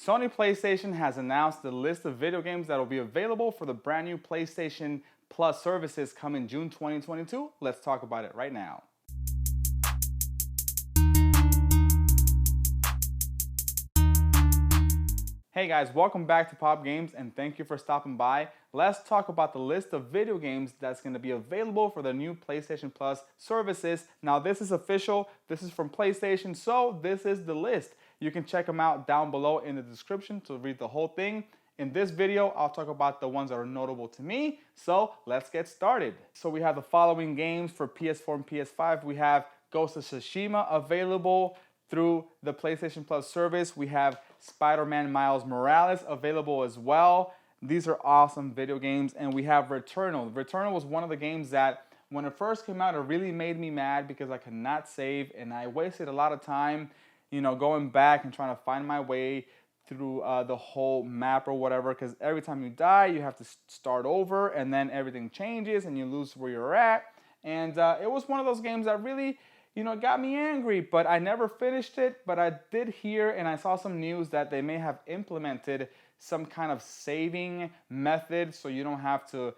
Sony PlayStation has announced the list of video games that will be available for the brand new PlayStation Plus services coming June 2022. Let's talk about it right now. Hey guys, welcome back to Pop Games and thank you for stopping by. Let's talk about the list of video games that's going to be available for the new PlayStation Plus services. Now this is official, this is from PlayStation, so this is the list. You can check them out down below in the description to read the whole thing. In this video, I'll talk about the ones that are notable to me, so let's get started. So we have the following games for PS4 and PS5. We have Ghost of Tsushima available through the PlayStation Plus service. We have Spider-Man Miles Morales available as well. These are awesome video games. And we have Returnal. Returnal was one of the games that when it first came out, it really made me mad because I could not save and I wasted a lot of time, going back and trying to find my way through the whole map or whatever, because every time you die, you have to start over and then everything changes and you lose where you're at. And it was one of those games that really, it got me angry, but I never finished it. But I did hear and I saw some news that they may have implemented some kind of saving method so you don't have to,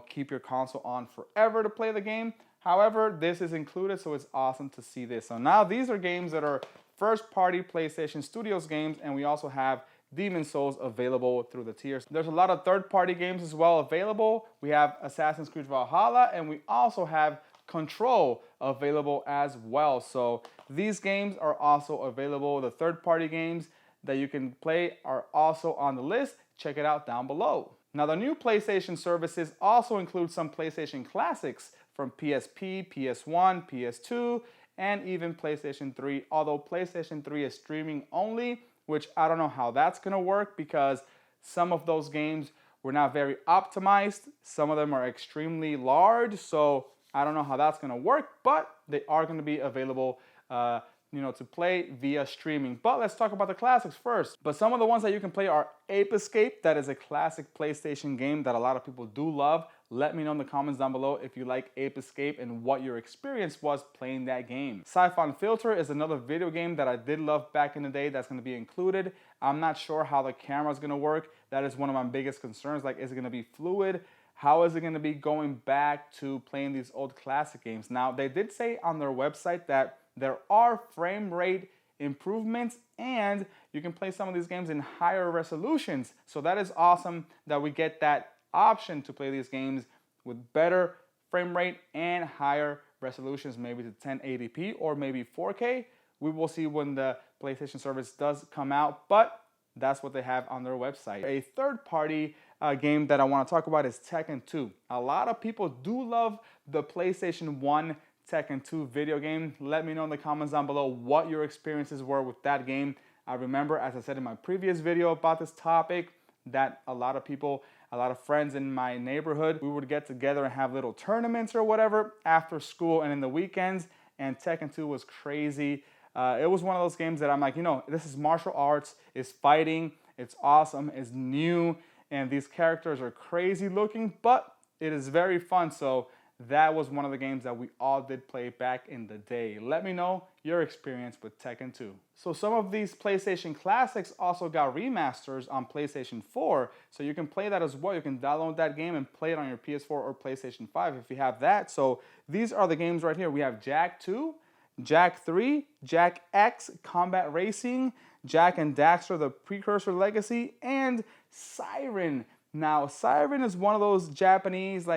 keep your console on forever to play the game. However, this is included, so it's awesome to see this. So now these are games that are first-party PlayStation Studios games, and we also have Demon's Souls available through the tiers. There's a lot of third-party games as well available. We have Assassin's Creed Valhalla, and we also have Control available as well. So these games are also available. The third-party games that you can play are also on the list. Check it out down below. Now, the new PlayStation services also include some PlayStation classics from PSP, PS1, PS2, and even PlayStation 3, although PlayStation 3 is streaming only, which I don't know how that's going to work because some of those games were not very optimized. Some of them are extremely large, so I don't know how that's going to work, but they are going to be available to play via streaming. But let's talk about the classics first. But some of the ones that you can play are Ape Escape. That is a classic PlayStation game that a lot of people do love. Let me know in the comments down below if you like Ape Escape and what your experience was playing that game. Siphon Filter is another video game that I did love back in the day that's going to be included. I'm not sure how the camera is going to work. That is one of my biggest concerns. Like, is it going to be fluid? How is it going to be going back to playing these old classic games? Now, they did say on their website that there are frame rate improvements and you can play some of these games in higher resolutions. So that is awesome that we get that option to play these games with better frame rate and higher resolutions, maybe to 1080p or maybe 4K. We will see when the PlayStation service does come out, but that's what they have on their website. A third-party game that I want to talk about is Tekken 2. A lot of people do love the PlayStation 1 Tekken 2 video game. Let me know in the comments down below what your experiences were with that game. I remember, as I said in my previous video about this topic, that a lot of people, a lot of friends in my neighborhood, we would get together and have little tournaments or whatever after school and in the weekends, and Tekken 2 was crazy. It was one of those games that I'm like, this is martial arts, it's fighting, it's awesome, it's new, and these characters are crazy looking, but it is very fun. So that was one of the games that we all did play back in the day. Let me know your experience with Tekken 2. So some of these PlayStation classics also got remasters on PlayStation 4, so you can play that as well. You can download that game and play it on your PS4 or PlayStation 5 if you have that. So these are the games right here. We have Jak 2, Jak 3, Jak X Combat Racing, Jak and Daxter the Precursor Legacy, and Siren. Now, Siren is one of those Japanese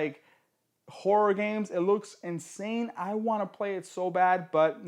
horror games. It looks insane. I want to play it so bad, but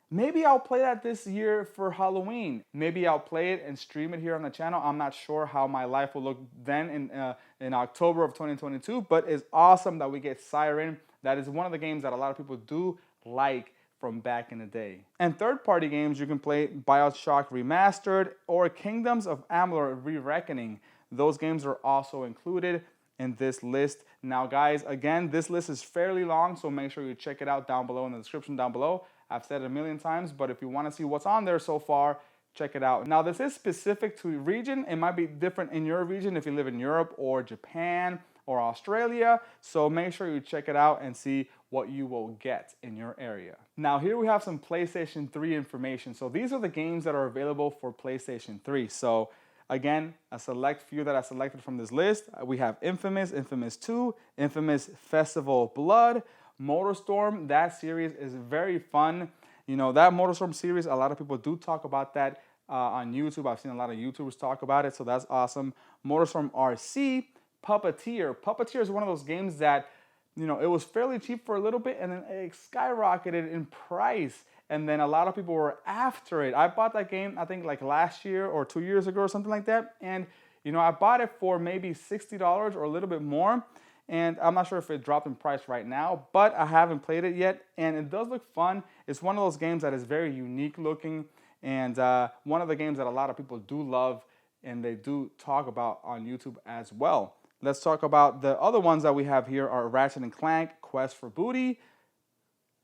maybe I'll play that this year for Halloween. Maybe I'll play it and stream it here on the channel. I'm not sure how my life will look then in October of 2022, but it's awesome that we get Siren. That is one of the games that a lot of people do like from back in the day. And third-party games, you can play BioShock Remastered or Kingdoms of Amalur Re-Reckoning. Those games are also included in this list. Now guys, again, this list is fairly long, so make sure you check it out down below in the description down below. I've said it a million times, but if you want to see what's on there so far, check it out. Now this is specific to region. It might be different in your region if you live in Europe or Japan or Australia, so make sure you check it out and see what you will get in your area. Now here we have some PlayStation 3 information. So these are the games that are available for PlayStation 3. So again, a select few that I selected from this list. We have Infamous, Infamous 2, Infamous Festival of Blood, MotorStorm. That series is very fun. You know, that MotorStorm series, a lot of people do talk about that on YouTube. I've seen a lot of YouTubers talk about it, so that's awesome. MotorStorm RC, Puppeteer. Puppeteer is one of those games that, you know, it was fairly cheap for a little bit and then it skyrocketed in price. And then a lot of people were after it. I bought that game, I think like last year or 2 years ago or something like that. And, you know, I bought it for maybe $60 or a little bit more. And I'm not sure if it dropped in price right now, but I haven't played it yet. And it does look fun. It's one of those games that is very unique looking. And one of the games that a lot of people do love and they do talk about on YouTube as well. Let's talk about the other ones that we have here are Ratchet & Clank, Quest for Booty,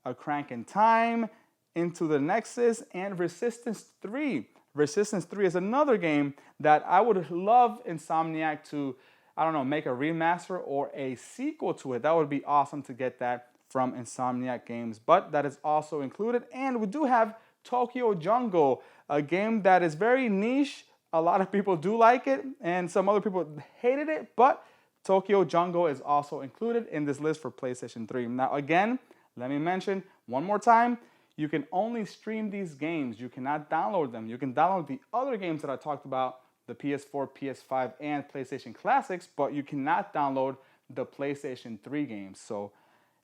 A Crank in Time, Into the Nexus, and Resistance 3. Resistance 3 is another game that I would love Insomniac to, I don't know, make a remaster or a sequel to it. That would be awesome to get that from Insomniac Games, but that is also included. And we do have Tokyo Jungle, a game that is very niche. A lot of people do like it, and some other people hated it, but Tokyo Jungle is also included in this list for PlayStation 3. Now, again, let me mention one more time, you can only stream these games. You cannot download them. You can download the other games that I talked about, the PS4, PS5, and PlayStation Classics, but you cannot download the PlayStation 3 games. So,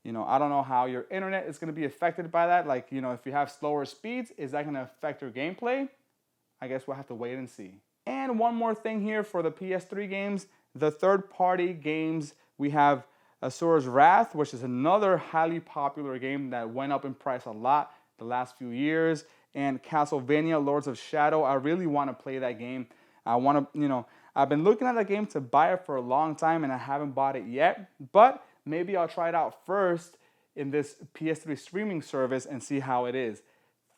you know, I don't know how your internet is going to be affected by that. Like, you know, if you have slower speeds, is that going to affect your gameplay? I guess we'll have to wait and see. And one more thing here for the PS3 games, the third-party games, we have Asura's Wrath, which is another highly popular game that went up in price a lot the last few years, and Castlevania Lords of Shadow. I really want to play that game. I want to, you know, I've been looking at that game to buy it for a long time and I haven't bought it yet, but maybe I'll try it out first in this PS3 streaming service and see how it is.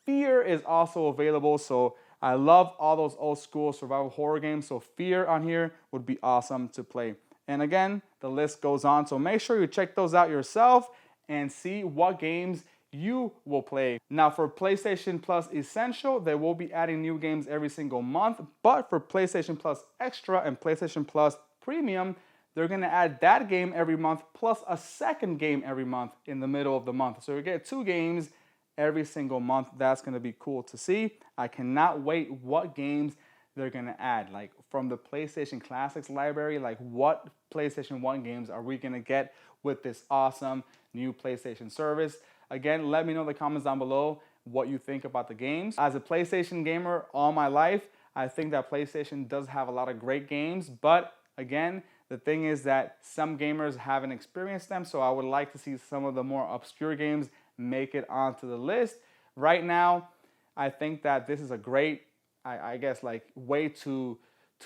Fear is also available, so I love all those old school survival horror games, so Fear on here would be awesome to play. And again, the list goes on, so make sure you check those out yourself and see what games you will play. Now for PlayStation Plus Essential, they will be adding new games every single month, but for PlayStation Plus Extra and PlayStation Plus Premium, they're gonna add that game every month plus a second game every month in the middle of the month. So you get 2 games every single month. That's gonna be cool to see. I cannot wait what games they're gonna add. Like from the PlayStation Classics library, like what PlayStation 1 games are we gonna get with this awesome new PlayStation service? Again, let me know in the comments down below what you think about the games. As a PlayStation gamer all my life, I think that PlayStation does have a lot of great games, but again, the thing is that some gamers haven't experienced them, so I would like to see some of the more obscure games make it onto the list. Right now, I think that this is a great, I guess, like way to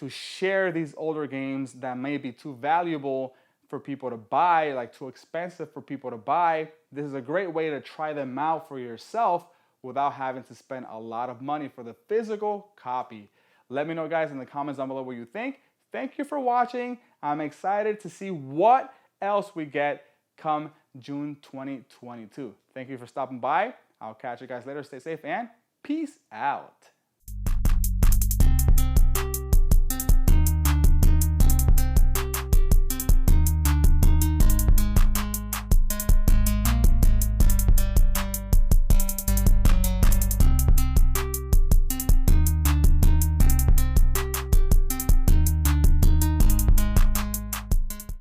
share these older games that may be too valuable for people to buy, like too expensive for people to buy. This is a great way to try them out for yourself without having to spend a lot of money for the physical copy. Let me know, guys, in the comments down below what you think. Thank you for watching. I'm excited to see what else we get come June 2022. Thank you for stopping by. I'll catch you guys later. Stay safe and peace out.